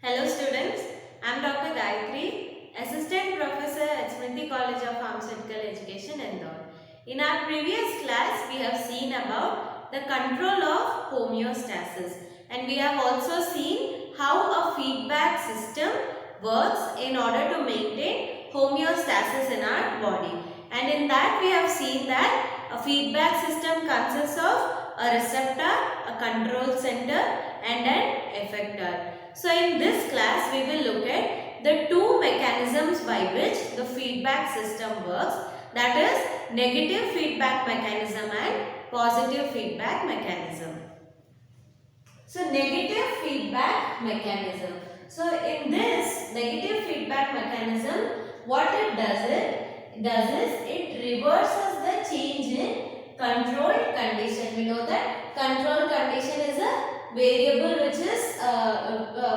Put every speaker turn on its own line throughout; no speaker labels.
Hello students, I am Dr. Gayatri, Assistant Professor at Smriti College of Pharmaceutical Education, Indore. In our previous class, we have seen about the control of homeostasis, and we have also seen how a feedback system works in order to maintain homeostasis in our body. And in that we have seen that a feedback system consists of a receptor, a control center and an effector. So in this class we will look at the two mechanisms by which the feedback system works, that is negative feedback mechanism and positive feedback mechanism. So negative feedback mechanism. So in this negative feedback mechanism, what it does is it reverses the change in controlled condition. We know that controlled condition is a variable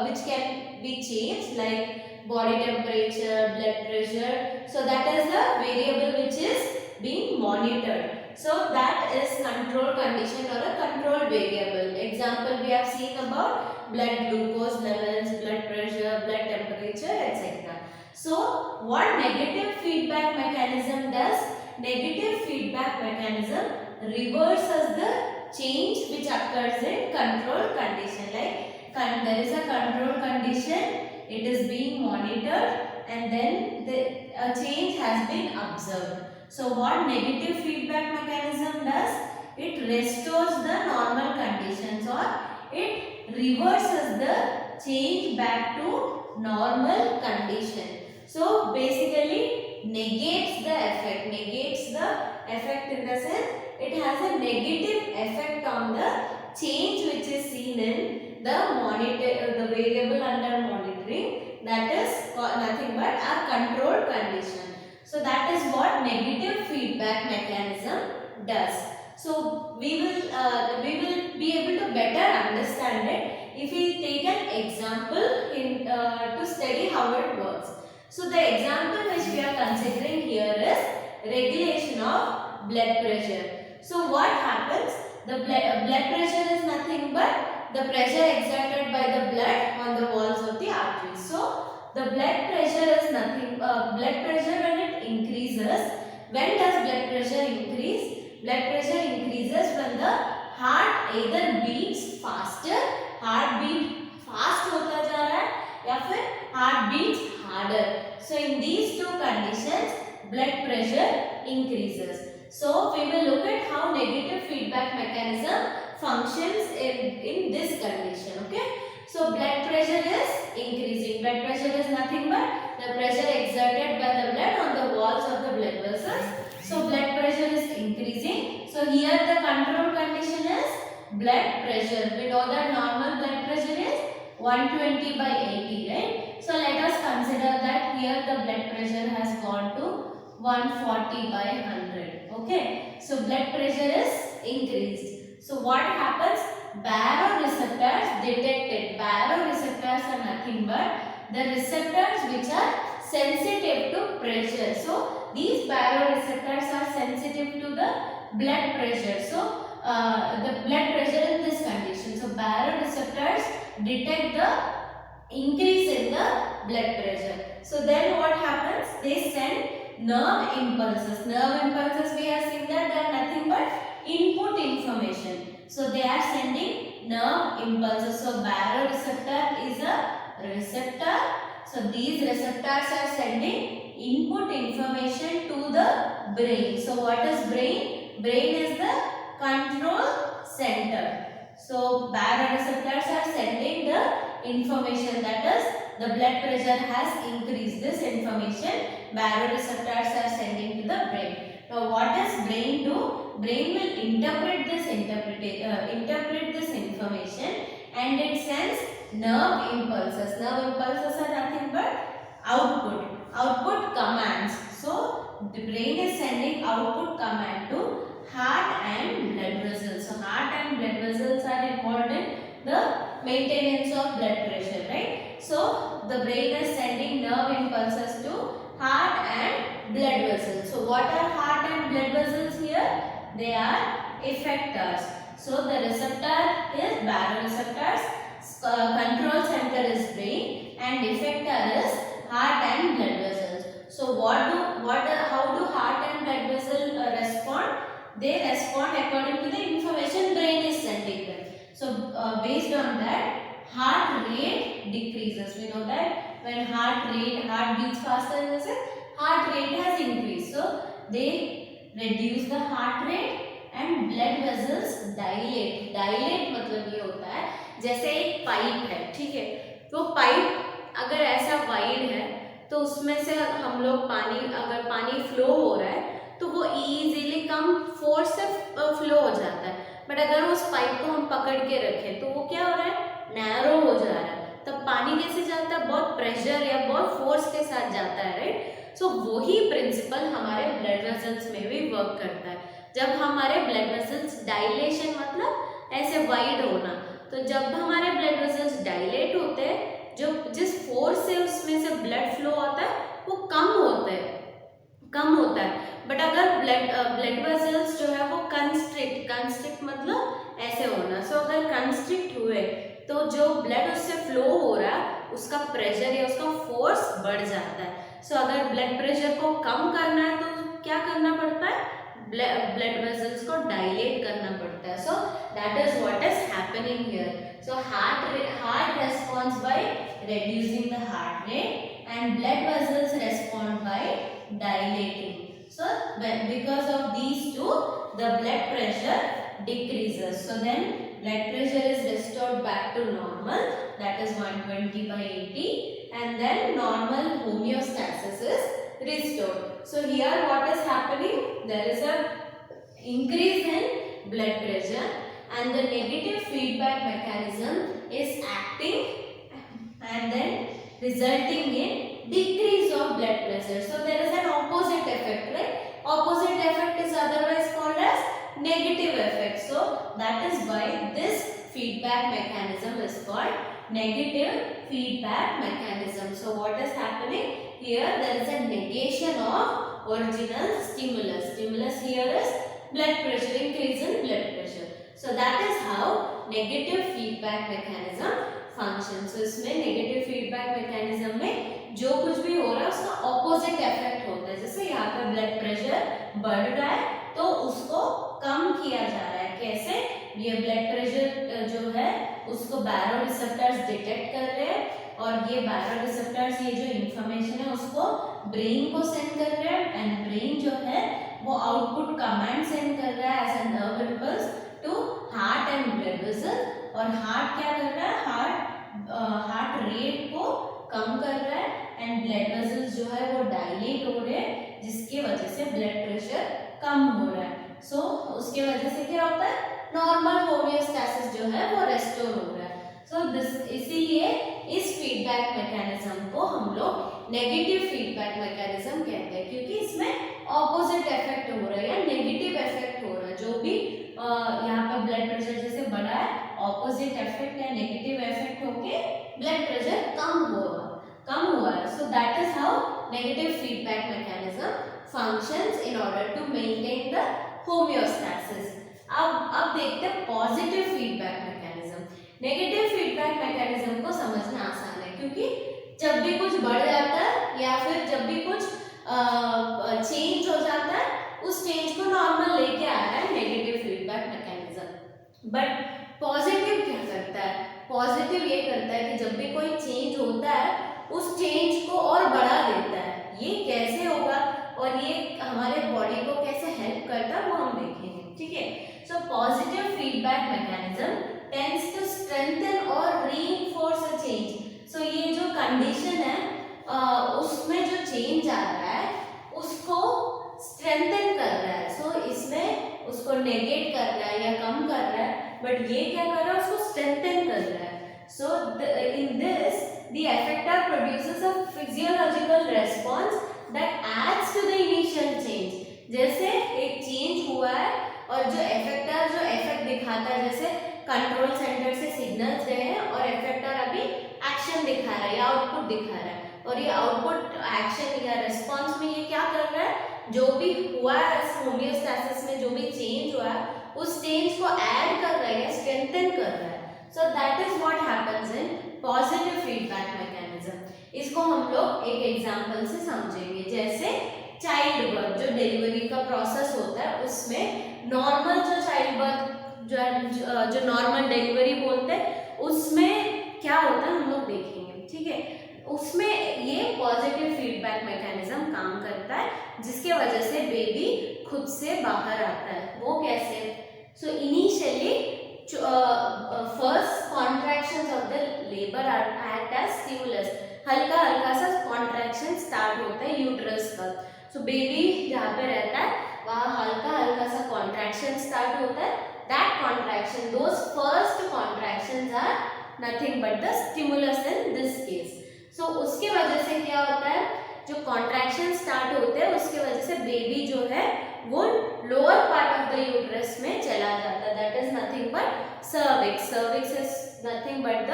which can be changed, like body temperature, blood pressure. So that is the variable which is being monitored. So that is control condition or a control variable. Example we have seen about blood glucose levels, blood pressure, blood temperature, etc. So what negative feedback mechanism does? Negative feedback mechanism reverses the change which occurs in control condition. Like there is a control condition, it is being monitored and then a change has been observed. So what negative feedback mechanism does? It restores the normal conditions or it reverses the change back to normal condition. So basically negates the effect. Negates the effect in the sense it has a negative effect on the change which is seen in the variable under monitoring, that is nothing but a control condition. So that is what negative feedback mechanism does. So we will be able to better understand it if we take an example to study how it works. So the example which we are considering here is regulation of blood pressure. So what happens? The blood pressure is nothing but the pressure exerted by the blood on the walls of the arteries. So the blood pressure is nothing. Blood pressure when it increases. When does blood pressure increase? Blood pressure increases when the heart either beats faster, heart beat fast होता जा रहा है या फिर heart beats harder. So in these two conditions, blood pressure increases. So we will look at how negative feedback mechanism functions in this condition. Okay. So blood pressure is increasing. Blood pressure is nothing but the pressure exerted by the blood on the walls of the blood vessels. So blood pressure is increasing. So here the control condition is blood pressure. We know that normal blood pressure is 120 by 80, right? So let us consider that here the blood pressure has gone to 140 by 100. Okay. So blood pressure is increased. So what happens? Baroreceptors detected. Baroreceptors are nothing but the receptors which are sensitive to pressure. So these baroreceptors are sensitive to the blood pressure. So the blood pressure in this condition. So baroreceptors detect the increase in the blood pressure. So then what happens? They send nerve impulses. Nerve impulses, we have seen that they are nothing but input information. So they are sending nerve impulses. So baroreceptor is a receptor. So these receptors are sending input information to the brain. So what is brain? Brain is the control center. So baroreceptors are sending the information, that is the blood pressure has increased. This information baroreceptors are sending to the brain. Now what does brain do? Brain will interpret this information and it sends nerve impulses. Nerve impulses are nothing but output commands. So the brain is sending output command to heart and blood vessels. So heart and blood vessels are involved in the maintenance of blood pressure, right? So the brain is sending nerve impulses to heart and blood vessels. So what are heart and blood vessels here? They are effectors. So the receptor is baroreceptors control center is brain and effector is heart and blood vessels. So how do heart and blood vessel respond? They respond according to the information brain is sending them. So based on that, heart rate decreases. We know that when heart beats faster in the cell, heart rate has increased. So they reduce the heart rate and blood vessels dilate. Dilate मतलब ये होता है जैसे एक pipe है, ठीक है, तो पाइप अगर ऐसा वाइड है तो उसमें से हम लोग अगर पानी फ्लो हो रहा है तो वो इजीली कम फोर्स से फ्लो हो जाता है। बट अगर उस पाइप को हम पकड़ के रखें तो वो क्या हो रहा है, नैरो हो जा रहा है। तब पानी कैसे जाता है, बहुत प्रेशर या बहुत फोर्स के साथ जाता है, राइट। सो वही प्रिंसिपल हमारे ब्लड वेसल्स में भी वर्क करता है। जब हमारे ब्लड वेसल्स डायलेशन मतलब ऐसे वाइड होना, तो जब हमारे ब्लड वेसल्स डायलेट होते हैं, जो जिस फोर्स से उसमें से ब्लड फ्लो होता है वो कम होता है। बट अगर ब्लड वेसल्स जो है वो कंस्ट्रिक्ट मतलब ऐसे होना। सो अगर कंस्ट्रिक्ट हुए तो जो ब्लड उससे फ्लो हो रहा है उसका प्रेशर या उसका फोर्स बढ़ जाता है। सो अगर ब्लड प्रेशर को कम करना है तो क्या करना पड़ता है, ब्लड वेसल्स को डायलेट करना पड़ता है। So that is what is happening here. So heart responds by reducing the heart rate and blood vessels respond by dilating. So because of these two, the blood pressure decreases. So then blood pressure is restored back to normal, that is 120/80, and then normal homeostasis is restored. So here what is happening, there is a increase in blood pressure and the negative feedback mechanism is acting and then resulting in decrease of blood pressure. So there is an opposite effect, right? Opposite effect is otherwise called as negative effect. So that is why this feedback mechanism is called negative feedback mechanism. So what is happening here, there is a negation of original stimulus. Stimulus here is blood pressure, increase in blood pressure. So that is how negative feedback mechanism फंक्शन। So इसमें negative feedback mechanism में जो कुछ भी हो रहा है उसका ऑपोजिट इफेक्ट होता है। जैसे यहाँ पे ब्लड प्रेशर बढ़ रहा है तो उसको कम किया जा रहा है। कैसे, ये ब्लड प्रेशर जो है उसको बैरोरिसेप्टर्स डिटेक्ट कर रहे हैं और ये बैरोरिसेप्टर्स ये जो इंफॉर्मेशन है उसको ब्रेन को सेंड कर रहे हैं एंड ब्रेन जो है वो आउटपुट कमांड सेंड कर रहा है as a nerve impulse to heart and blood vessel. और हार्ट क्या कर रहा है, हार्ट रेट को कम कर रहा है एंड ब्लड वेसल्स जो है वो डायलेट हो रहे हैं जिसकी वजह से ब्लड प्रेशर कम हो रहा है। सो उसके वजह से क्या होता है, नॉर्मल होमियोस्टैसिस जो है वो रेस्टोर हो रहा है। सो इसीलिए इस फीडबैक मैकेनिज्म को हम लोग नेगेटिव फीडबैक मैकेनिज्म कहते हैं, क्योंकि इसमें ऑपोजिट इफेक्ट हो रहा है या नेगेटिव इफेक्ट हो रहा है। जो भी यहाँ पर ब्लड प्रेशर जैसे बढ़ा है, ऑपोजिट इफेक्ट या नेगेटिव इफेक्ट होके ब्लड प्रेशर कम हुआ है। So that is how negative feedback mechanism functions in order to maintain the homeostasis. अब देखते हैं positive feedback mechanism. Negative feedback mechanism को समझना आसान है, क्योंकि जब भी कुछ बढ़ जाता है या फिर जब भी कुछ चेंज हो जाता है उस चेंज को नॉर्मल लेके आ रहा है negative feedback mechanism. But positive क्या करता है, पॉजिटिव ये करता है कि जब भी कोई चेंज होता है उस चेंज को और बढ़ा देता है। ये कैसे होगा और ये हमारे बॉडी को कैसे हेल्प करता है वो हम देखेंगे, ठीक है। So positive feedback mechanism tends to strengthen और रीइंफोर्स अ चेंज। सो ये जो कंडीशन है उसमें जो चेंज आ रहा है उसको स्ट्रेंथन कर रहा है। सो इसमें उसको नेगेट कर रहा है या कम कर रहा है, बट ये क्या कर रहा है, उसको स्ट्रेंथन कर रहा है। So in this the effector produces a physiological response that adds to the initial change। जैसे एक चेंज हुआ है और जो effector जो इफेक्ट दिखाता है, जैसे कंट्रोल सेंटर से सिग्नल्स गए हैं और effector अभी एक्शन दिखा रहा है या आउटपुट दिखा रहा है, और ये आउटपुट एक्शन या रिस्पॉन्स में ये क्या कर रहा है, जो भी हुआ है होमियोस्टैसिस में जो भी चेंज हुआ है उस चेंज को ऐड कर रहा है या स्ट्रेंथन कर रहा है। So that is what happens mechanism. इसको हम लोग एक एग्जांपल से समझेंगे। जैसे चाइल्ड बर्थ, जो डिलीवरी का प्रोसेस होता है उसमें नॉर्मल जो चाइल्ड बर्थ जो नॉर्मल डिलीवरी बोलते हैं उसमें क्या होता है हम लोग देखेंगे, ठीक है। उसमें ये पॉजिटिव फीडबैक मैकेनिज्म काम करता है जिसके वजह से बेबी खुद से बाहर आता है। वो कैसे? So initially first contractions of the labour are act as stimulus. हल्का हल्का सा कॉन्ट्रैक्शन स्टार्ट होता है यूट्रस का। सो बेबी जहाँ पे रहता है वहाँ हल्का हल्का सा कॉन्ट्रैक्शन स्टार्ट होता है। That contraction, those first contractions are nothing but the stimulus in this case. So उसके वजह से क्या होता है, जो कॉन्ट्रैक्शन स्टार्ट होते हैं उसके वजह से बेबी जो है वो lower part of the uterus में चला जाता है। That is nothing but cervix. Cervix is nothing but the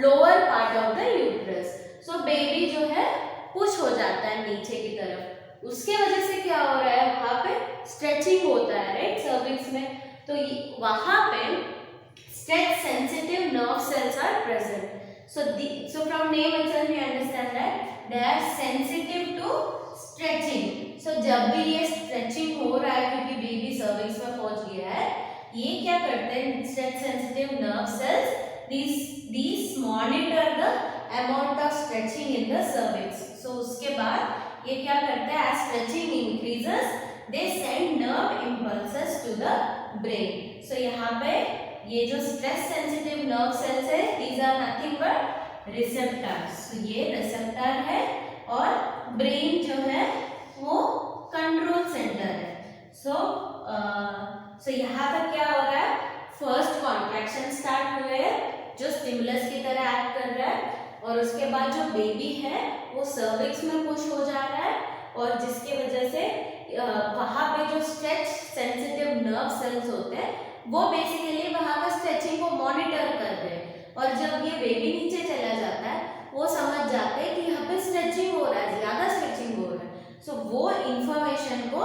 lower part of the uterus. So baby जो है पुश हो जाता है नीचे की तरफ। उसके वजह से क्या हो रहा है, वहां पे स्ट्रेचिंग होता है, राइट, सर्विक्स में। तो वहां पे stretch sensitive nerve cells are present. So from name itself we understand that they are sensitive to stretching. So जब भी ये stretching हो रहा है क्योंकि बेबी सर्विक्स में पहुंच गया है, ये क्या करते हैं, stretch sensitive nerve cells, these monitor the amount of stretching in the cervix. So उसके बाद ये क्या करते हैं, as stretching increases they send nerve impulses to the brain. So यहाँ पे ये जो स्ट्रेस सेंसिटिव नर्व सेल्स है, these are nothing but receptors. तो ये रिसेप्टर है और ब्रेन जो है वो कंट्रोल सेंटर है। सो यहाँ पर क्या हो रहा है, फर्स्ट कॉन्ट्रैक्शन स्टार्ट हुए हैं जो स्टिमुलस की तरह एक्ट कर रहा है, और उसके बाद जो बेबी है वो सर्विक्स में पुश हो जा रहा है, और जिसकी वजह से वहाँ पे जो स्ट्रेच सेंसिटिव नर्व सेल्स होते हैं वो बेसिकली वहाँ का स्ट्रेचिंग को मॉनिटर कर रहे हैं। और जब ये बेबी नीचे चला जाता है वो समझ जाते हैं कि यहाँ पे स्ट्रेचिंग हो रहा है, ज़्यादा स्ट्रेचिंग हो रहा है। सो वो इंफॉर्मेशन को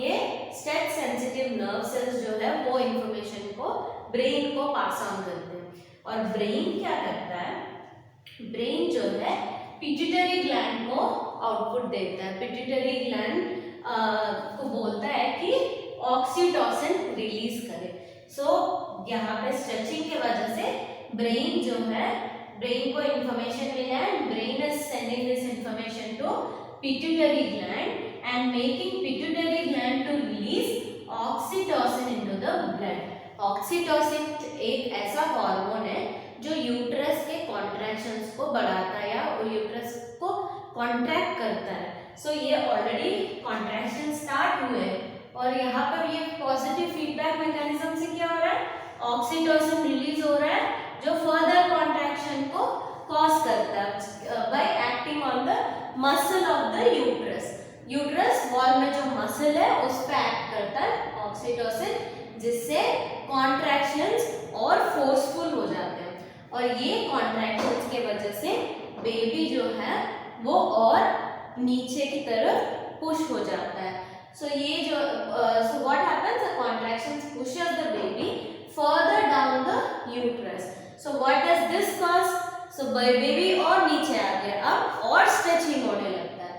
ये स्ट्रेच सेंसिटिव नर्व सेल्स जो है वो इंफॉर्मेशन को ब्रेन को पास ऑन करते हैं। और ब्रेन क्या करता है, ब्रेन जो है पिट्यूटरी ग्लैंड को आउटपुट देता है। पिट्यूटरी ग्लैंड को बोलता है कि ऑक्सीटोसिन रिलीज करे। सो यहाँ पे स्ट्रेचिंग की वजह से ब्रेन जो है, ब्रेन को इंफॉर्मेशन मिला है, brain is sending this information to pituitary gland and making pituitary gland to release oxytocin into the blood. Oxytocin एक ऐसा हार्मोन है जो यूट्रस के कॉन्ट्रैक्शंस को बढ़ाता है या यूट्रस को कॉन्ट्रैक्ट करता है। सो ये ऑलरेडी कॉन्ट्रैक्शन स्टार्ट हुए और यहाँ पर ये पॉजिटिव फीडबैक मैकेनिज्म से क्या हो रहा है, ऑक्सीटोसिन रिलीज हो रहा है जो फर्दर कॉन्ट्रैक्शन को कॉज करता है bye acting on the muscle of the uterus. Uterus wall में जो मसल है उस पर एक्ट करता है ऑक्सीटोसिन, जिससे कॉन्ट्रैक्शंस और फोर्सफुल हो जाते हैं, और ये कॉन्ट्रैक्शंस के वजह से बेबी जो है वो और नीचे की तरफ पुश हो जाता है। So ये जो so what happens, the contractions pushes the baby further down the uterus. So what does this cause? So baby और नीचे आ गया, अब और स्ट्रेचिंग होने लगता है,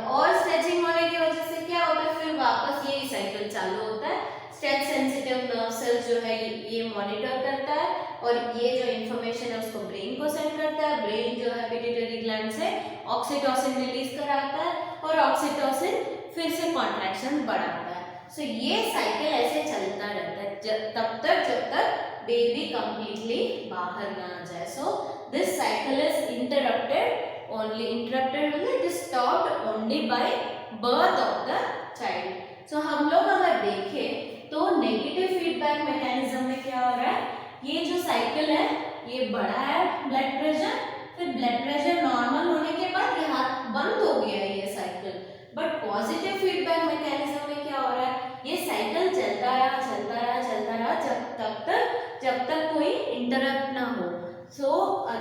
और स्ट्रेचिंग होने की वजह से क्या होता है, फिर वापस ये साइकिल चालू होता है। स्ट्रेच सेंसिटिव नर्व सेल्स जो है ये मॉनिटर करता है और ये जो इन्फॉर्मेशन है उसको ब्रेन को सेंड करता है। ब्रेन जो है पिट्यूटरी ग्लैंड से ऑक्सीटोसिन रिलीज कराता है और ऑक्सीटोसिन फिर से कॉन्ट्रैक्शन बढ़ाता है। सो ये साइकिल ऐसे चलता रहता है तब तक जब तक बेबी कंप्लीटली बाहर ना आ जाए। So this cycle is interrupted मतलब it is stopped only by birth of the child. So हम लोग अगर देखें तो नेगेटिव फीडबैक मैकेनिज्म में क्या हो रहा है, ये जो साइकिल है ये बढ़ा है ब्लड प्रेशर, फिर ब्लड प्रेशर नॉर्मल होने के बाद यहाँ बंद हो गया है ये cycle. But positive feedback mechanism में क्या हो रहा है, ये साइकिल चलता रहा जब तक कोई इंटरप्ट ना हो। So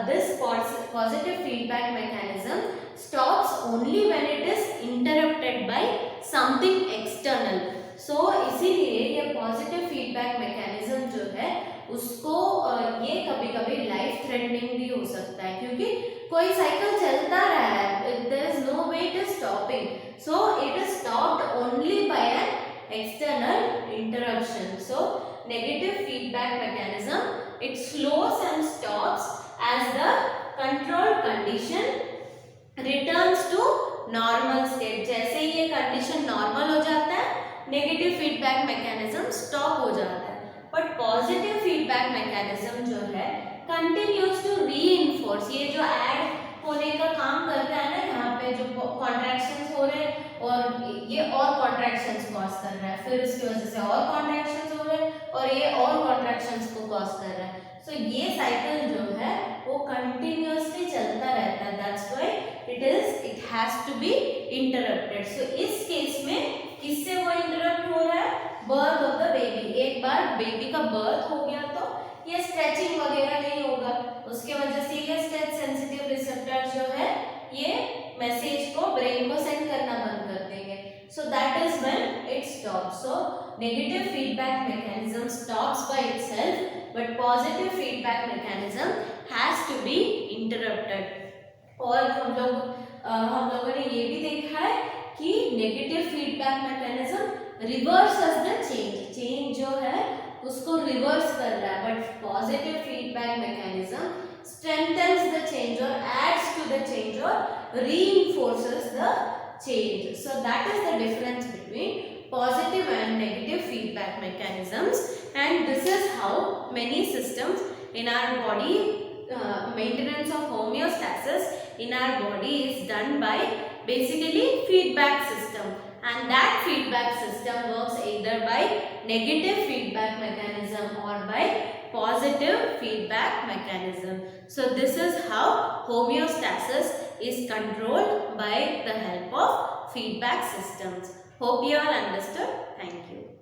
this positive feedback mechanism stops only when it is interrupted by something external. So इसीलिए ये पॉजिटिव फीडबैक मैकेनिज्म जो है उसको ये कभी कभी लाइफ थ्रेटनिंग भी हो सकता है, क्योंकि कोई साइकिल चलता रहा है, there is no way it is stopping, so it is stopped only by an external interruption. So negative feedback mechanism, it slows and stops as the control condition returns to normal state. जैसे ही ये condition normal हो जाता है, negative feedback mechanism stop हो जाता है. But positive feedback mechanism जो है कंटिन्यूज टू रीइंफोर्स. ये जो ऐड होने का काम कर रहा है ना, यहाँ पे जो कॉन्ट्रैक्शंस हो रहे हैं और ये और कॉन्ट्रैक्शंस कॉज कर रहा है, फिर उसकी वजह से और कॉन्ट्रैक्शंस हो रहे हैं और ये और कॉन्ट्रैक्शंस को कॉज कर रहा है. सो ये साइकिल जो है वो कंटिन्यूअसली चलता रहता है. That's why it has to be interrupted. So इस केस में किससे वो इंटरप्ट हो रहा है? Birth of the baby. एक बार बेबी का बर्थ हो गया तो ये स्ट्रेचिंग वगैरह नहीं होगा, उसके वजह से ये स्ट्रेच सेंसिटिव रिसेप्टर जो है ये मैसेज को ब्रेन को सेंड करना बंद कर देंगे. So that is when it stops. So negative feedback mechanism stops by itself, but positive feedback mechanism has to be interrupted. और हम लोगों ने ये भी देखा है कि negative feedback mechanism reverses the change जो है उसको रिवर्स कर रहा है, but positive feedback mechanism strengthens the change or adds to the change or reinforces the change. So that is the difference between positive and negative feedback mechanisms, and this is how many systems in our body, maintenance of homeostasis in our body is done by basically feedback system, and that feedback system works either by negative feedback mechanism or by positive feedback mechanism. So this is how homeostasis is controlled by the help of feedback systems. Hope you all understood. Thank you.